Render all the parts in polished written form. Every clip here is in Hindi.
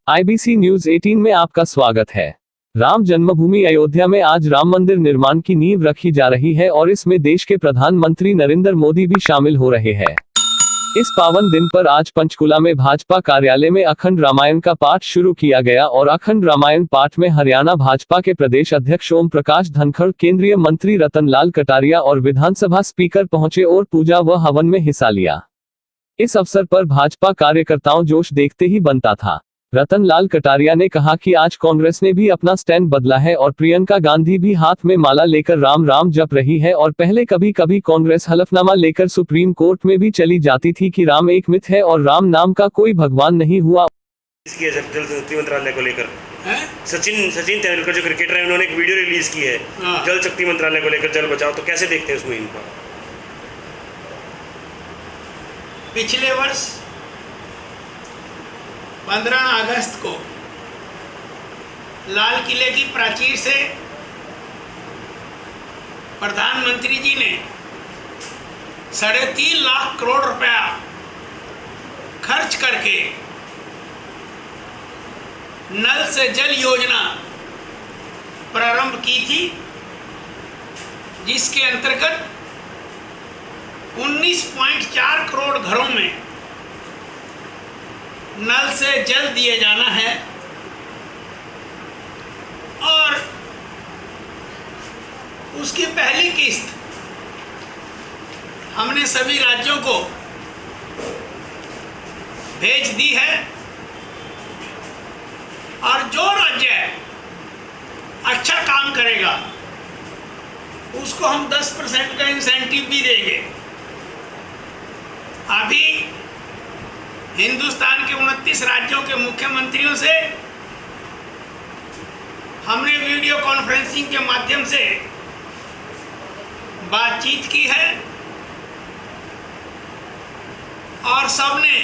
IBC न्यूज 18 में आपका स्वागत है। राम जन्मभूमि अयोध्या में आज राम मंदिर निर्माण की नींव रखी जा रही है और इसमें देश के प्रधानमंत्री नरेंद्र मोदी भी शामिल हो रहे हैं। इस पावन दिन पर आज पंचकुला में भाजपा कार्यालय में अखंड रामायण का पाठ शुरू किया गया और अखंड रामायण पाठ में हरियाणा भाजपा के प्रदेश अध्यक्ष ओम प्रकाश धनखड़, केंद्रीय मंत्री रतन लाल कटारिया और विधानसभा स्पीकर पहुंचे और पूजा व हवन में हिस्सा लिया। इस अवसर पर भाजपा कार्यकर्ताओं जोश देखते ही बनता था। रतन लाल कटारिया ने कहा कि आज कांग्रेस ने भी अपना स्टैंड बदला है और प्रियंका गांधी भी हाथ में माला लेकर राम राम जप रही है और पहले कभी कभी कांग्रेस हलफनामा लेकर सुप्रीम कोर्ट में भी चली जाती थी कि राम एक मिथ है और राम नाम का कोई भगवान नहीं हुआ। जल शक्ति मंत्रालय को लेकर सचिन तेंदुलकर जो क्रिकेटर है, उन्होंने एक वीडियो रिलीज की है जल शक्ति मंत्रालय को लेकर, जल बचाओ, तो कैसे देखते हैं उस मुहिम को? पिछले वर्ष 15 अगस्त को लाल किले की प्राचीर से प्रधानमंत्री जी ने 3.5 लाख करोड़ रुपया खर्च करके नल से जल योजना प्रारंभ की थी, जिसके अंतर्गत 19.4 करोड़ घरों में नल से जल दिए जाना है और उसकी पहली किस्त हमने सभी राज्यों को भेज दी है और जो राज्य अच्छा काम करेगा उसको हम 10% का इंसेंटिव भी देंगे। अभी हिंदुस्तान के 29 राज्यों के मुख्यमंत्रियों से हमने वीडियो कॉन्फ्रेंसिंग के माध्यम से बातचीत की है और सबने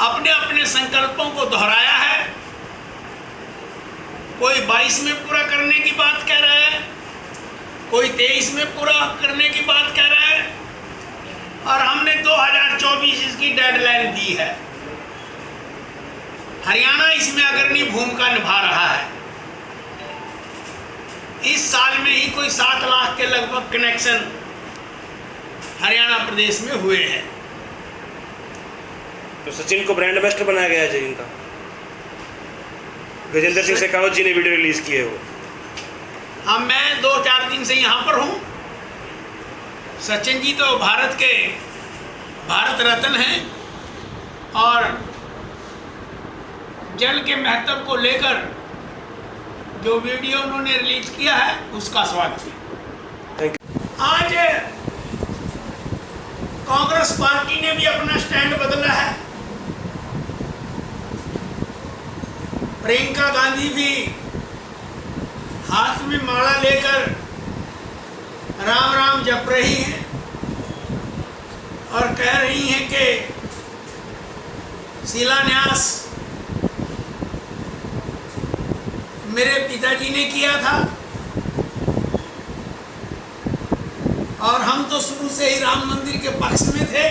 अपने अपने संकल्पों को दोहराया है। कोई 22 में पूरा करने की बात कह रहा है, कोई 23 में पूरा करने की बात कह रहा है और हमने 2024 इसकी डेडलाइन दी है। हरियाणा इसमें अग्रणी भूमिका निभा रहा है। इस साल में ही कोई 7 लाख के लगभग कनेक्शन हरियाणा प्रदेश में हुए हैं। तो सचिन को ब्रांड एम्बेसडर बनाया गया है इनका। गजेंद्र सिंह शेखावत जी ने वीडियो रिलीज की है वो। हाँ, मैं 2-4 दिन से यहाँ पर हूँ। सचिन जी तो भारत रत्न हैं और जल के महत्व को लेकर जो वीडियो उन्होंने रिलीज किया है उसका स्वागत है। आज कांग्रेस पार्टी ने भी अपना स्टैंड बदला है। प्रियंका गांधी भी हाथ में माला लेकर राम राम जप रही हैं और कह रही हैं कि शिलान्यास मेरे पिताजी ने किया था और हम तो शुरू से ही राम मंदिर के पक्ष में थे,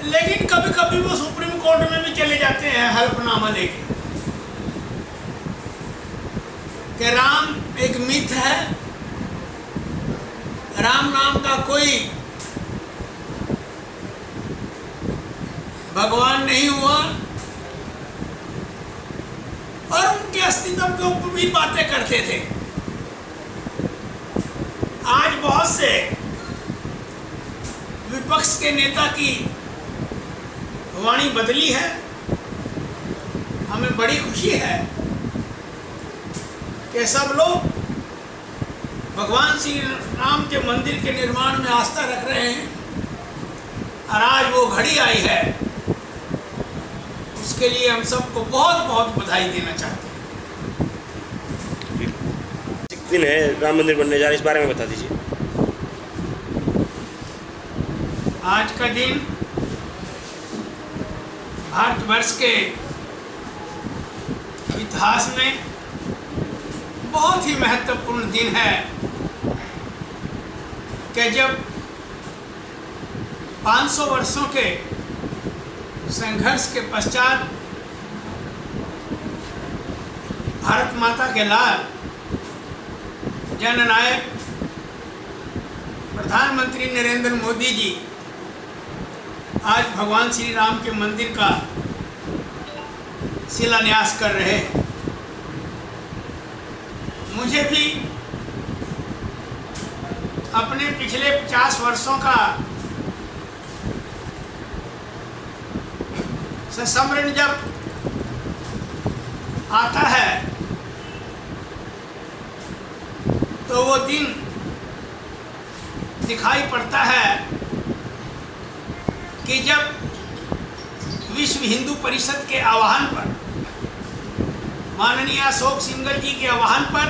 लेकिन कभी कभी वो सुप्रीम कोर्ट में भी चले जाते हैं हल्फनामा लेके कि राम एक मिथ है, राम नाम का कोई भगवान नहीं हुआ और उनके अस्तित्व के ऊपर भी बातें करते थे। आज बहुत से विपक्ष के नेता की वाणी बदली है। हमें बड़ी खुशी है कि सब लोग भगवान श्री राम के मंदिर के निर्माण में आस्था रख रहे हैं और आज वो घड़ी आई है, उसके लिए हम सबको बहुत बहुत बधाई देना चाहते हैं। दिन है राम मंदिर बनने जा रहा है, इस बारे में बता दीजिए। आज का दिन भारतवर्ष के इतिहास में बहुत ही महत्वपूर्ण दिन है कि जब 500 वर्षों के संघर्ष के पश्चात भारत माता के लाल जननायक प्रधानमंत्री नरेंद्र मोदी जी आज भगवान श्री राम के मंदिर का शिलान्यास कर रहे हैं। मुझे भी अपने पिछले 50 वर्षों का संस्मरण जब आता है तो वो दिन दिखाई पड़ता है कि जब विश्व हिंदू परिषद के आह्वान पर, माननीय अशोक सिंघल जी के आह्वान पर,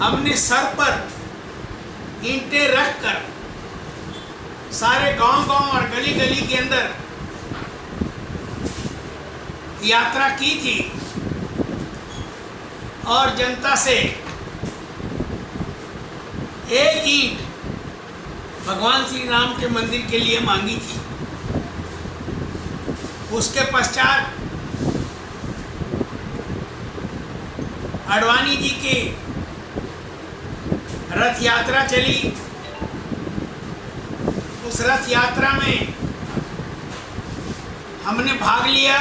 हमने सर पर ईंटें रखकर सारे गांव-गांव और गली-गली के अंदर यात्रा की थी और जनता से एक ईंट भगवान श्री राम के मंदिर के लिए मांगी थी। उसके पश्चात आडवाणी जी की रथ यात्रा चली। उस रथ यात्रा में हमने भाग लिया।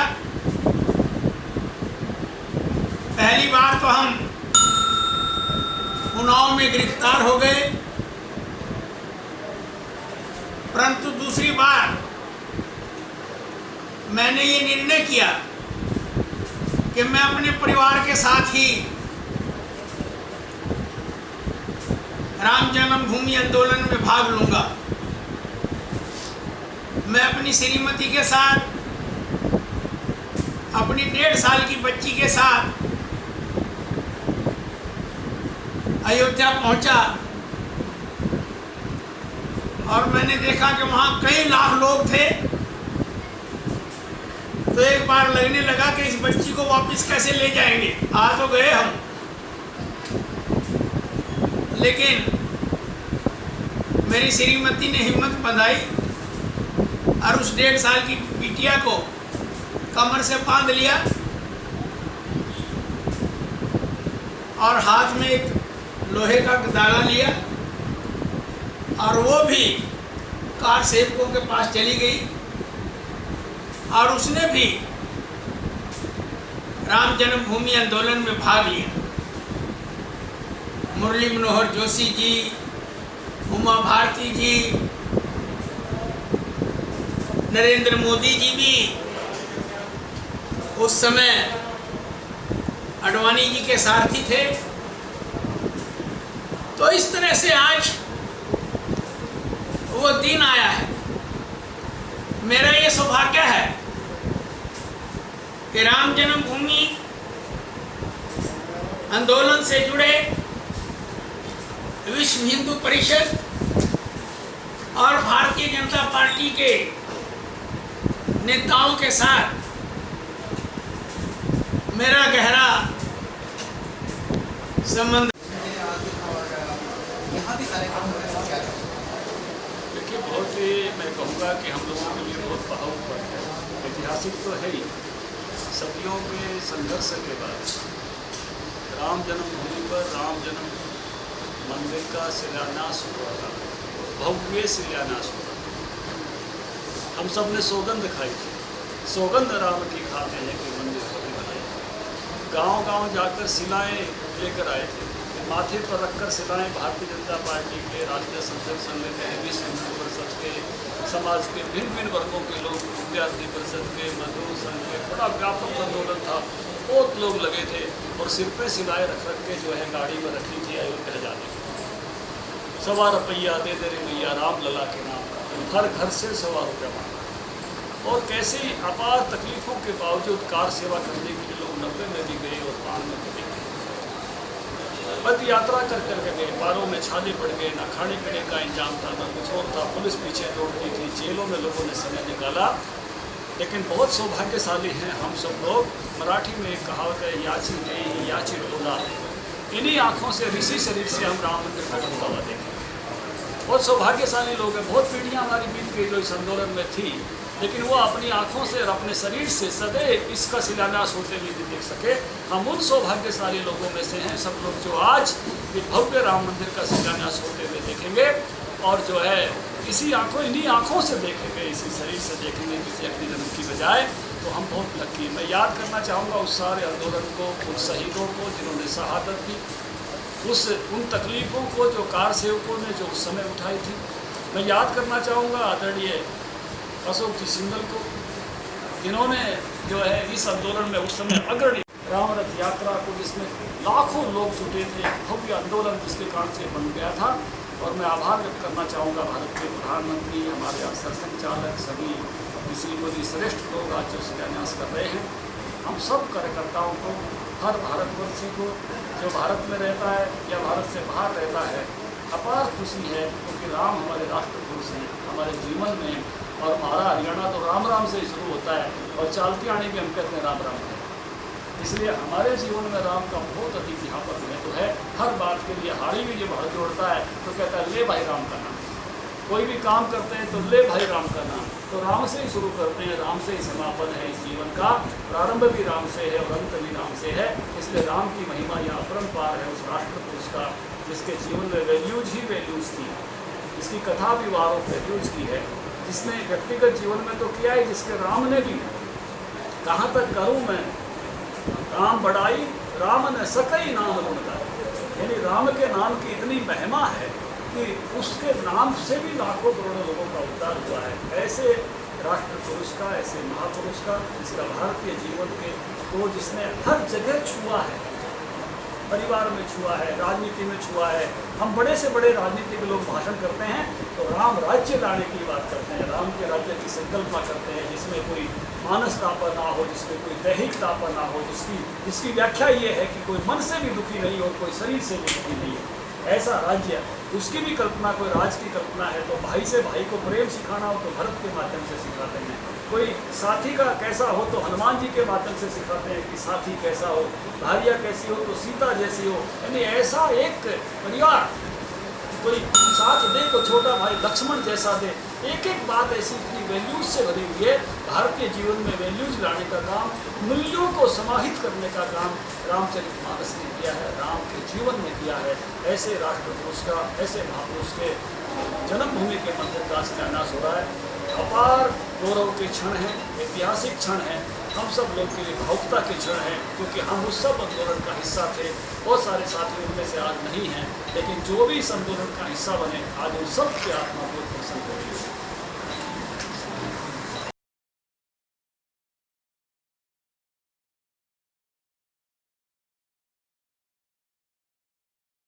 पहली बार तो हम उन्नाव में गिरफ्तार हो गए, परंतु दूसरी बार मैंने ये निर्णय किया कि मैं अपने परिवार के साथ ही राम जन्मभूमि आंदोलन में भाग लूंगा। मैं अपनी श्रीमती के साथ, अपनी 1.5 साल की बच्ची के साथ अयोध्या पहुंचा और मैंने देखा कि वहाँ कई लाख लोग थे। तो एक बार लगने लगा कि इस बच्ची को वापस कैसे ले जाएंगे। आ तो गए हम, लेकिन मेरी श्रीमती ने हिम्मत बंधाई और उस 1.5 साल की बिटिया को कमर से बांध लिया और हाथ में एक लोहे का दागा लिया और वो भी कार सेवकों के पास चली गई और उसने भी राम जन्मभूमि आंदोलन में भाग लिया। मुरली मनोहर जोशी जी, उमा भारती जी, नरेंद्र मोदी जी भी उस समय आडवाणी जी के सारथी थे। तो इस तरह से आज वो दिन आया है। मेरा ये सौभाग्य है कि राम जन्मभूमि आंदोलन से जुड़े विश्व हिंदू परिषद और भारतीय जनता पार्टी के नेताओं के साथ मेरा गहरा संबंध। देखिए, बहुत ही मैं कहूँगा कि हम लोगों के लिए बहुत भावुक पल है। ऐतिहासिक तो है ही। सदियों के संघर्ष के बाद राम जन्मभूमि पर राम जन्म मंदिर का शिलान्यास हुआ था। भव्य शिलान्यास हुआ। हम सब ने सौगंध खाई थी। सौगंध राम की खाते हैं कि मंदिर को बनाए। गांव-गांव जाकर शिलाएँ लेकर आए थे। माथे पर रखकर शिलाएँ भारतीय जनता पार्टी के, राष्ट्रीय संसद संघ के, विश्व हिंदू परिषद के, समाज के भिन्न भिन्न वर्गों के लोग, विद्यार्थी परिषद के, मजदूर संघ के, बड़ा व्यापक आंदोलन था। बहुत लोग लगे थे और सिर पे शिलाएँ रख के जो है गाड़ी में रखी थी अयोध्या जाने की। 1.25 रुपया दे दे रे मैया राम लला के नाम, हर घर से 1.25 रुपया मांगा। और कैसे अपार तकलीफ़ों के बावजूद कार सेवा करने के लिए लोग 90 में भी गए और 92 में भी गए। पद यात्रा कर करके गए। बारों में छाले पड़ गए, ना खाने पीने का इंतजाम था, ना कुछ और था। पुलिस पीछे दौड़ती थी, जेलों में लोगों ने समय निकाला। लेकिन बहुत सौभाग्यशाली हैं हम सब लोग। मराठी में एक कहावत है, याची नहीं याची ढोला। इन्हीं आँखों से, ऋषि शरीर से हम राम मंदिर को बनता हुआ देखें। बहुत सौभाग्यशाली लोग हैं। बहुत पीढ़ियाँ हमारी बीत गई जो इस आंदोलन में थी, लेकिन वो अपनी आँखों से और अपने शरीर से सदैव इसका शिलान्यास होते हुए नहीं देख सके। हम उन सौभाग्यशाली लोगों में से हैं सब लोग जो आज ये भव्य राम मंदिर का शिलान्यास होते हुए देखेंगे और जो है इन्हीं आँखों से देखेंगे, इसी शरीर से देखेंगे किसी अगले जन्म की बजाय। तो हम बहुत लकी। मैं याद करना चाहूँगा उस सारे आंदोलन को, उन शहीदों को जिन्होंने शहादत दी, उन तकलीफ़ों को जो कार सेवकों ने जो उस समय उठाई थी। मैं याद करना चाहूँगा आदरणीय अशोक जी सिंघल को, जिन्होंने जो है इस आंदोलन में उस समय अग्रणी राम रथ यात्रा को, जिसमें लाखों लोग जुटे थे, भव्य आंदोलन जिसके कारण से बन गया था। और मैं आभार व्यक्त करना चाहूँगा भारत के प्रधानमंत्री, हमारे यहाँ सरसंघचालक, सभी किसी मोदी श्रेष्ठ लोग आज जो शिलान्यास कर रहे हैं, हम सब कार्यकर्ताओं को, हर भारतवर्षी को जो भारत में रहता है या भारत से बाहर रहता है, अपार खुशी है क्योंकि राम हमारे राष्ट्रपुरुष हैं हमारे जीवन में। और हमारा हरियाणा तो राम राम से ही शुरू होता है और चालती आने भी हम कहते हैं राम राम है। इसलिए हमारे जीवन में राम का बहुत अधिक यहाँ पर महत्व है। हर बात के लिए हाड़ी भी जब हाथ जोड़ता है तो कहता है ले भाई राम का नाम। कोई भी काम करते हैं तो ले भाई राम का नाम। तो राम से ही शुरू करते हैं, राम से ही समापन है इस जीवन का। प्रारंभ भी राम से है और अंत भी राम से है। इसलिए राम की महिमा यहाँ अपरंपार है उस राष्ट्रपुरुष का, जिसके जीवन में वैल्यूज ही वैल्यूज थी। इसकी कथा भी वार ऑफ वैल्यूज की है, जिसने व्यक्तिगत जीवन में तो किया है, जिसके राम ने भी कहाँ तक करूँ मैं राम बढ़ाई, राम ने सकई नाम लुटाई। यानी राम के नाम की इतनी महिमा है कि उसके नाम से भी लाखों करोड़ों लोगों का उद्धार हुआ है। ऐसे राष्ट्र पुरुष का, ऐसे महापुरुष का, जिसका भारतीय जीवन के को जिसने हर जगह छुआ है, परिवार में छुआ है, राजनीति में छुआ है। हम बड़े से बड़े राजनीतिक लोग भाषण करते हैं तो राम राज्य लाने की बात करते हैं, राम के राज्य की संकल्पना करते हैं, जिसमें कोई मानस तापा ना हो, जिसमें कोई दैहिक तापा ना हो, जिसकी व्याख्या ये है कि कोई मन से भी दुखी नहीं हो, कोई शरीर से भी दुखी नहीं है। ऐसा राज्य, उसकी भी कल्पना, कोई राज की कल्पना है तो भाई से भाई को प्रेम सिखाना हो तो भरत के माध्यम से सिखाते हैं। कोई साथी का कैसा हो तो हनुमान जी के माध्यम से सिखाते हैं कि साथी कैसा हो, भार्या कैसी हो तो सीता जैसी हो। यानी ऐसा एक परिवार, कोई साथ दे तो छोटा भाई लक्ष्मण जैसा दे। एक एक बात ऐसी इतनी वैल्यूज से भरी हुई है। भारतीय जीवन में वैल्यूज लाने का काम, मूल्यों को समाहित करने का काम रामचरितमानस ने किया है, राम के जीवन में किया है। ऐसे राष्ट्रपुरुष का, ऐसे महापुरुष के जन्मभूमि के मंदिर का शिलान्यास हो रहा है। अपार गौरव के क्षण हैं, ऐतिहासिक क्षण हैं, हम सब लोग के लिए भावुकता के क्षण हैं, क्योंकि हम उस सब आंदोलन का हिस्सा थे। बहुत सारे साथी उनमें से आज नहीं हैं, लेकिन जो भी इस आंदोलन का हिस्सा बने आज उन सब की आत्मा को प्रसन्न हो रही है।